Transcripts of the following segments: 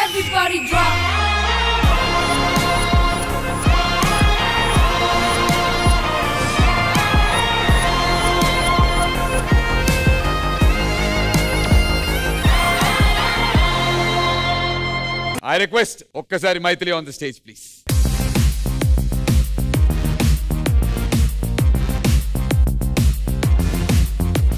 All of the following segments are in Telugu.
Everybody drop. I request ఒక్కసారి Maithili on the stage please.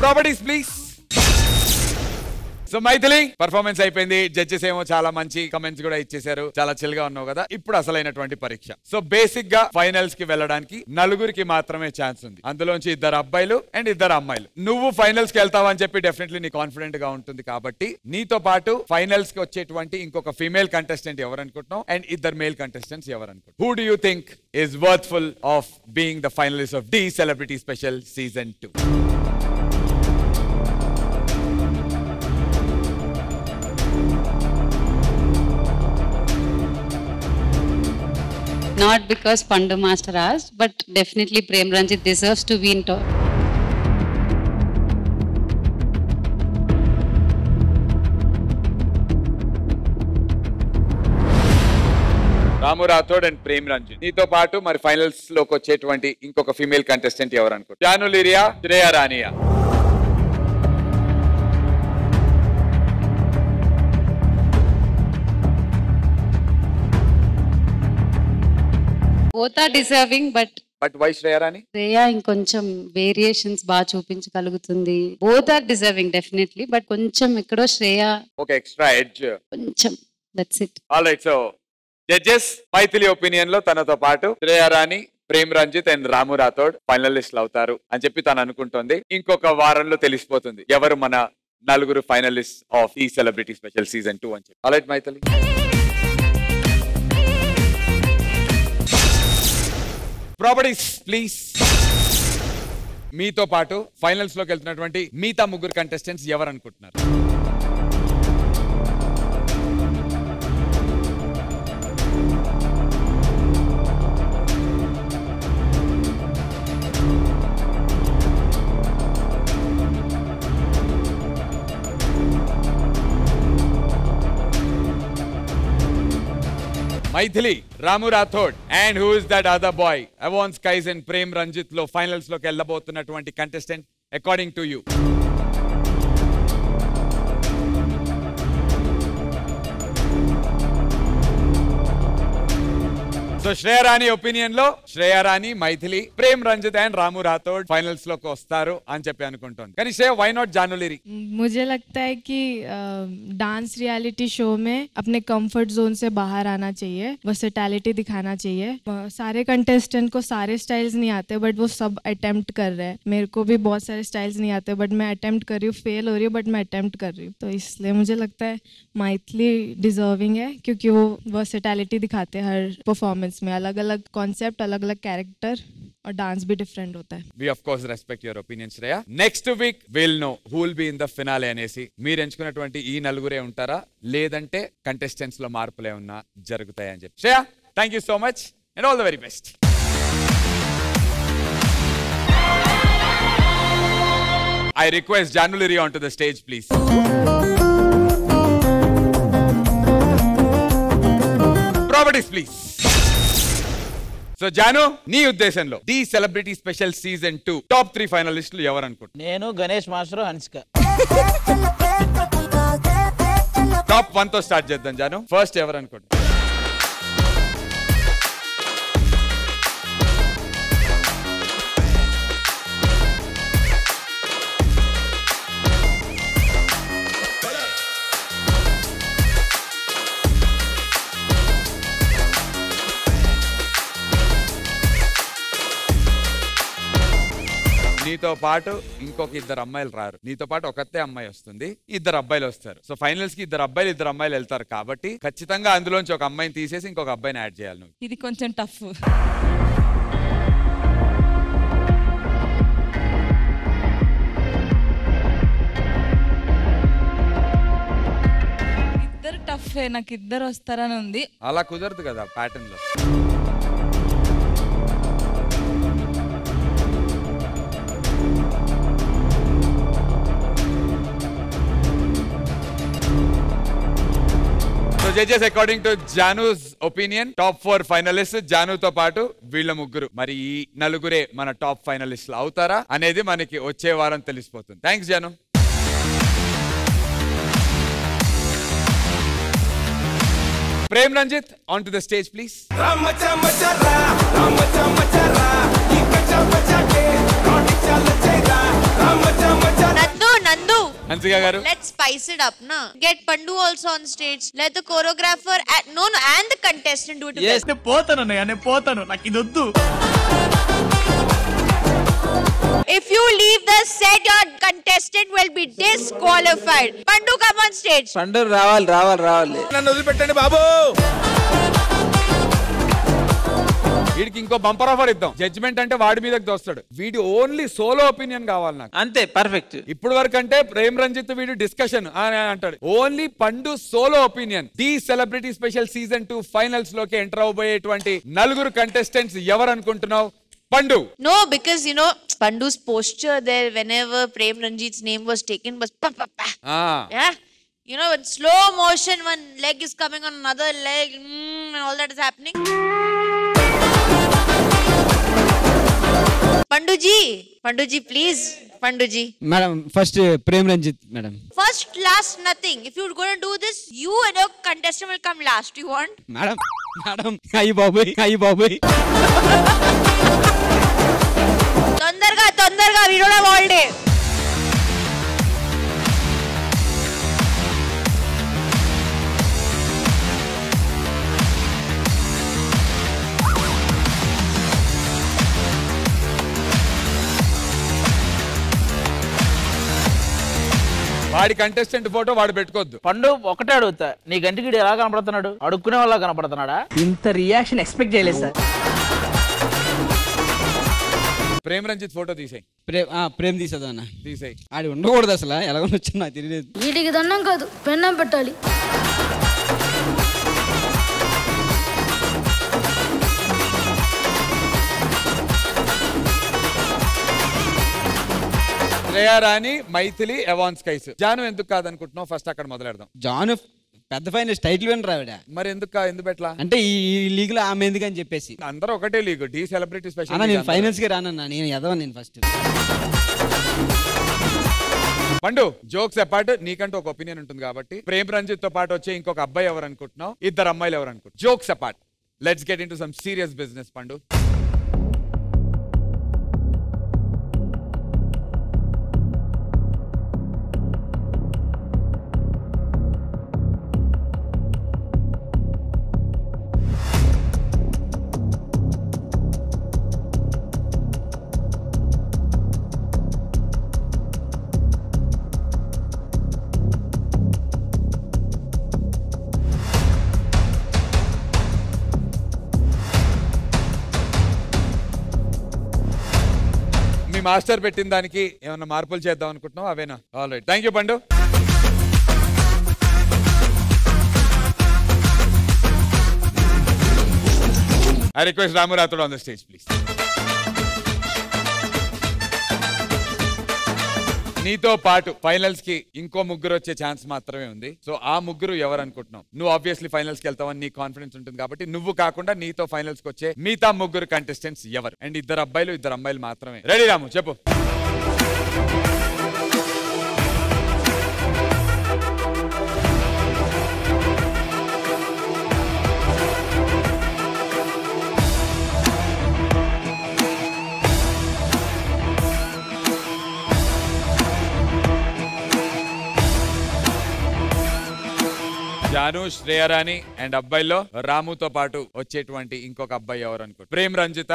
Properties please. So Maithili performance అయిపోయింది. జడ్జెస్ ఏమో చాలా మంచి కమెంట్స్ కూడా ఇచ్చేసారు. చాలా చిల్ గా ఉన్నావు కదా. ఇప్పుడు అసలైనటువంటి పరీక్ష. సో బేసిక్ గా ఫైనల్స్ కి వెళ్ళడానికి నలుగురికి మాత్రమే ఛాన్స్ ఉంది. అందులోంచి 2 అబ్బాయిలు అండ్ 2 అమ్మాయిలు. నువ్వు ఫైనల్స్ కి వెళ్తావు అని చెప్పి డెఫినెట్లీ నీ కాన్ఫిడెంట్ గా ఉంటుంది కాబట్టి నీతో పాటు ఫైనల్స్ కి వచ్చేటువంటి ఇంకొక ఫీమేల్ కంటెస్టెంట్ ఎవరు అనుకుంటున్నావు అండ్ 2 మేల్ కంటెస్టెంట్స్ ఎవరు అనుకుంటున్నావు. Who do you think is worthful of being the finalist of the celebrity special season 2? Not because Pandu Master asked, but definitely Prem Ranjit deserves to be in top. Ramu Rathod and Prem Ranjit. నీతో పాటు మరి ఫైనల్స్ లోకి వచ్చేటువంటి ఇంకొక ఫీమేల్ కంటెస్టెంట్ ఎవరు అనుకో? జాను లిరియా, శ్రేయా రానియా? Both are deserving, but why Shreya Rani? Shreya ఇంకొంచెం వేరియేషన్స్ బాగా చూపించగలుగుతుంది. Both are deserving definitely, but కొంచెం ఎక్కడో Shreya ఒక ఎక్స్ట్రా ఎడ్జ్ కొంచెం. That's it. All right, so judges Maithili opinion లో తనతో పాటు శ్రేయా రాణి, ప్రేమ్ రంజిత్ అండ్ రాము రాథోడ్ ఫైనలిస్టులు అవుతారు అని చెప్పి తను అనుకుంటోంది. ఇంకొక వారంలో తెలిసిపోతుంది ఎవరు మన నలుగురు ఫైనలిస్ట్ ఆఫ్ ఈ సెలబ్రిటీ స్పెషల్ సీజన్ 2 అని చెప్పి. All right Maithili, properties please. మీతో పాటు ఫైనల్స్ లోకి వెళ్తున్నటువంటి మిగతా 3 కంటెస్టెంట్స్ ఎవరు అనుకుంటున్నారు? Maithili, Ramu Rathod and who is that other boy అవోన్ స్కైస్ అండ్ ప్రేమ్ రంజిత్ లో ఫైనల్స్ లోకి వెళ్ళబోతున్నటువంటి contestant according to you? So Shreya Rani opinion లో శ్రేయా రాణి, మైథిలి, ప్రేమ్ రంజిత్ అండ్ రాము రాథోడ్ ఫైనల్స్ లోకి వస్తారు అని చెప్పి అనుకుంటుంది. కానీ శ్రేయా, why not జాను లిరి? मुझे लगता है कि डांस रियलिटी शो में अपने कंफर्ट जोन से बाहर आना चाहिए, वर्सेटैलिटी दिखाना चाहिए. सारे कंटेस्टेंट को सारे स्टाइल्स नहीं आते, बट वो सब अटेम्प्ट कर रहे हैं. मेरे को भी बहुत सारे स्टाइल्स नहीं आते, बट मैं अटेम्प्ट कर रही हूँ. फेल हो रही हूँ, बट मैं अटेम्प्ट कर रही हूँ. तो इसलिए मुझे लगता है मैथिली डिजर्विंग है, क्योंकि वो वर्सेटैलिटी दिखाते हैं हर परफॉर्मेंस में. अलग अलग कॉन्सेप्ट, अलग अलग कैरेक्टर और डांस भी डिफरेंट होता है. We of course respect your opinion, Shreya. Next week we'll know who will be in the finale అనేసి. మీరు ఎంచుకున్నటువంటి ఈ నలుగురే ఉంటారా లేదంటే కంటెస్టెంట్స్ లో మార్పులే ఉన్నా జరుగుతాయి అని చెప్పి. Shreya, thank you so much and all the very best. I request Janu Liri onto the stage please. Properties please. So Janu, నీ ఉద్దేశంలో the celebrity special season 2 top 3 ఫైనలిస్టులు ఎవరు అనుకుంటున్నారు? నేను, గణేష్ మాస్టర్, హన్సిక. టాప్ 1 తో స్టార్ట్ చేద్దాం జాను. ఫస్ట్ ఎవరు అనుకుంటున్నారు? నీతో పాటు ఇంకొక 2 అమ్మాయిలు రారు. నీతో పాటు ఒకతే అమ్మాయి వస్తుంది, 2 అబ్బాయిలు వస్తారు. సో ఫైనల్స్ కి 2 అబ్బాయిలు 2 అమ్మాయిలు వెళ్తారు కాబట్టి ఖచ్చితంగా అందులోంచి ఒక అమ్మాయిని తీసేసి ఇంకొక అబ్బాయిని యాడ్ చేయాలి నువ్వు. ఇది కొంచెం టఫ్. ఇద్దరు టఫ్, నాకు 2 వస్తారని ఉంది. అలా కుదరదు కదా ప్యాటర్న్ లో. Judges according to Janu's opinion top 4 finalist జానూతో పాటు వీళ్ళ ముగ్గురు. మరి ఈ నలుగురే మన టాప్ ఫైనలిస్టులు అవుతారా అనేది మనకి వచ్చే వారం తెలిసిపోతుంది. Thanks Janu. Prem Ranjit, onto the stage, please. Nandu. Hansika garu. Let's spice it up, na. Get Pandu also on stage. Let the choreographer, and the contestant do it together. Yes, ne potanu. Nakidoddu. If you leave the set, your contestant will be disqualified. Pandu, come on stage. Pandu, రావాలి. నన్ను వదిలిపెట్టండి బాబు. వీడికి ఇంకో బంపర్ ఆఫర్ ఇద్దాం. జడ్జిమెంట్ అంటే వాడి మీదకి దోస్తాడు. వీడి ఓన్లీ సోలో ఒపీనియన్ కావాలి నాకు. అంతే, పర్ఫెక్ట్. ఇప్పుడు వరకు అంటే ప్రేమ్ రంజిత్ వీడు డిస్కషన్ అని అంటాడు. ఓన్లీ పండు solo opinion. The celebrity special season 2 finals లోకి ఎంటర్ అవబోయేటువంటి నలుగురు కంటెస్టెంట్స్ ఎవరు అనుకుంటున్నావు? Pandu. No, because Pandu's posture there whenever Prem Ranjit's name was taken was pa pa pa. Yeah. In slow motion, one leg is coming on another leg, and all that is happening. Panduji, please. Panduji. Madam, first Prem Ranjit, madam. First, last, nothing. If you're going to do this, you and your contestant will come last. You want? Madam. Ayi baboy. తొందరగా we don't have all day. వాడి కంటెస్టెంట్ ఫోటో వాడు పెట్టుకోవద్దు. పండు ఒకటే అడుగుతా, నీ గంటికి ఎలా కనపడుతున్నాడు? అడుక్కునే వాళ్ళ కనపడుతున్నాడా? ఇంత రియాక్షన్ ఎక్స్పెక్ట్ చేయలేదు సార్. ప్రేమ్ రంజిత్ ఫోటో తీసేయి. ప్రేమ్ తీసేదా అన్న? తీసేయి. ఆడి ఉండకూడదు అసలు. ఎలా వచ్చి నాకు తెలియదు. వీటికి దండం కాదు, పెన్నం పెట్టాలి. శ్రేయా రాణి, మైథిలి, ఎవాన్స్ కైస్. జాను ఎందుకు కాదనుకుంటున్నావు? ఫస్ట్ అక్కడ మొదలెడదాం. జాను పెద్ద ఫైనల్ టైటిల్ వినర్ ఆవిడ. మరి ఎందుకు పెట్టలా అంటే ఈ లీగ్ లో ఆమె ఎందుకు అని చెప్పేసి. అందరూ ఒకటే లీగ్, డి సెలబ్రిటీ స్పెషల్. నేను ఫైనల్స్ కి రానన్నా, నేను ఎదవను. నేను ఫస్ట్ పండు జోక్స్ అపార్ట్, నీకంటూ ఒక ఒపీనియన్ ఉంటుంది కాబట్టి ప్రేమ్ రంజిత్ తో పాటు వచ్చే ఇంకొక అబ్బాయి ఎవరు అనుకుంటున్నావు? ఇద్దరు అమ్మాయిలు ఎవరు అనుకుంటున్నావు? Jokes apart, let's get into some serious business. పండు, మాస్టర్ పెట్టిన దానికి ఏమన్నా మార్పులు చేద్దాం అనుకుంటున్నావు? అవేనా? ఆల్ రైట్, థ్యాంక్ యూ పండు. I request Ramu Rathod on the stage please. నీతో పాటు ఫైనల్స్ కి ఇంకో ముగ్గురు వచ్చే ఛాన్స్ మాత్రమే ఉంది. సో ఆ ముగ్గురు ఎవరు అనుకుంటున్నావు? నువ్వు ఆబ్వియస్లీ ఫైనల్స్ కి వెళ్తావని నీ కాన్ఫిడెన్స్ ఉంటుంది కాబట్టి నువ్వు కాకుండా నీతో ఫైనల్స్ కి వచ్చే మిగతా ముగ్గురు కంటెస్టెంట్స్ ఎవరు? అండ్ ఇద్దరు అమ్మాయిలు మాత్రమే. రెడీ రాము, చెప్పు. జాను, శ్రేయా రాణి అండ్ అబ్బాయిలో రాముతో పాటు వచ్చేటువంటి ఇంకొక అబ్బాయి ఎవరు అనుకో? ప్రేమ్ రంజిత,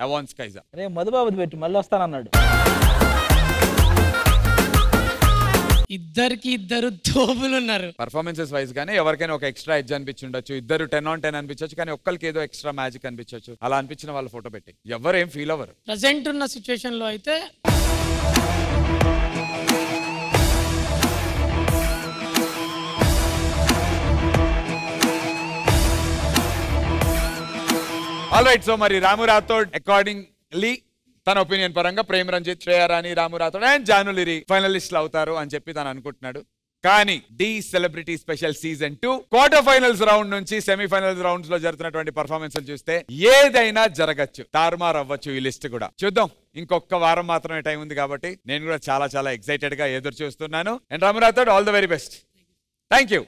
ఎవాన్స్ కైజా. రే మధుబాబు పెట్టి మళ్ళీ వస్తానన్నాడు. ఇద్దరు తోపులు ఉన్నారు. పర్ఫార్మెన్సెస్ వైజ్ గానే ఎవరికైనా ఒక ఎక్స్ట్రా ఎడ్జ్ అనిపించి ఉండొచ్చు, ఇద్దరు 10 on 10 అనిపించవచ్చు, కానీ ఒక్కరికి ఏదో ఎక్స్ట్రా మ్యాజిక్ అనిపించవచ్చు. అలా అనిపించిన వాళ్ళ ఫోటో పెట్టి ఎవరు ఏం ఫీల్ అవ్వరు. ప్రెసెంట్ ఉన్న సిచ్యువేషన్ లో అయితే ఆల్ రైట్, సో మరి రాము రాథోడ్ అకార్డింగ్లీ తన ఒపీనియన్ పరంగా ప్రేమ్ రంజిత్, శ్రేయా రాణి, రాము రాథోడ్ అండ్ జాను లిరి ఫైనలిస్టులు అవుతారు అని చెప్పి తను అనుకుంటున్నాడు. కానీ the celebrity special season 2 quarter finals round నుంచి సెమీఫైనల్స్ రౌండ్స్ లో జరుగుతున్నటువంటి పర్ఫార్మెన్స్ చూస్తే ఏదైనా జరగచ్చు, తారుమారు అవ్వచ్చు ఈ లిస్ట్ కూడా. చూద్దాం, ఇంకొక వారం మాత్రమే టైం ఉంది కాబట్టి నేను కూడా చాలా చాలా ఎక్సైటెడ్ గా ఎదురు చూస్తున్నాను. And Rama Rathod, all the very best. Thank you.